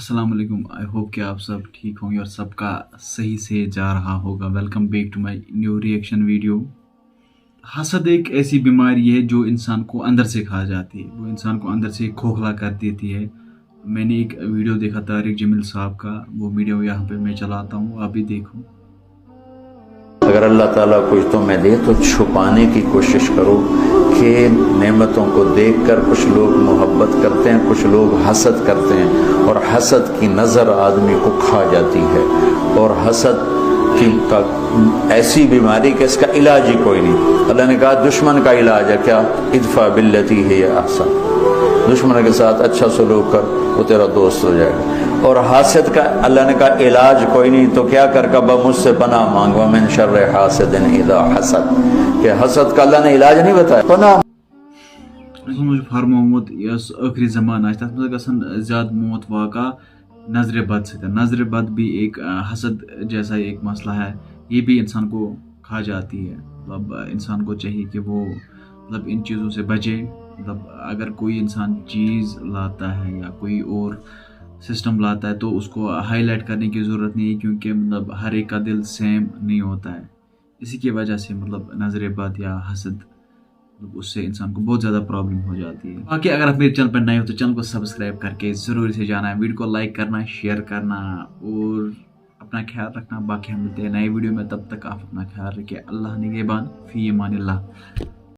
अस्सलाम वालेकुम। I hope कि आप सब ठीक होंगे और सबका सही से जा रहा होगा। Welcome back to my new reaction video. हसद एक ऐसी बीमारी है जो इंसान को अंदर से खा जाती है, वो इंसान को अंदर से खोखला कर देती है। मैंने एक वीडियो देखा तारिक जमील साहब का, वो वीडियो यहाँ पे मैं चलाता हूँ, आप भी देखो। अगर अल्लाह ताला कुछ तुम्हें दे तो छुपाने की कोशिश करो कि नेमतों को देखकर कुछ लोग मोहब्बत करते हैं, कुछ लोग हसद करते हैं, और हसद की नज़र आदमी को खा जाती है। और हसद की का ऐसी बीमारी कि इसका इलाज ही कोई नहीं। अल्लाह ने कहा दुश्मन का इलाज है क्या? इदफा बिल्लती है अहसन, दुश्मन के साथ अच्छा सलूक कर, वो तेरा दोस्त हो जाएगा। और हासिद का अल्लाह ने कहा इलाज कोई नहीं, तो क्या कर कबा मुझसे पनाह मांगो मिन शर्र हासिदिन इज़ा हसद, कि हसद का अल्लाह ने इलाज नहीं बताया, पनाह फरमोमुत यस आखिरी जमान आज तथ गसन ज्यादा मौत वाक़ा नजर बद से। नजर बद भी एक हसद जैसा एक मसला है, ये भी इंसान को खा जाती है। मतलब इंसान को चाहिए कि वो मतलब इन चीज़ों से बचे। मतलब अगर कोई इंसान चीज़ लाता है या कोई और सिस्टम लाता है तो उसको हाईलाइट करने की ज़रूरत नहीं है, क्योंकि मतलब हर एक का दिल सेम नहीं होता है। इसी की वजह से मतलब नजर बद या हसद, मतलब उससे इंसान को बहुत ज़्यादा प्रॉब्लम हो जाती है। बाकी अगर आप मेरे चैनल पर नए हो तो चैनल को सब्सक्राइब करके ज़रूर से जाना है, वीडियो को लाइक करना, शेयर करना और अपना ख्याल रखना। बाकी हम मिलते हैं नए वीडियो में, तब तक आप अपना ख्याल रखिए। अल्लाह निगहबान, फी अमानिल्लाह।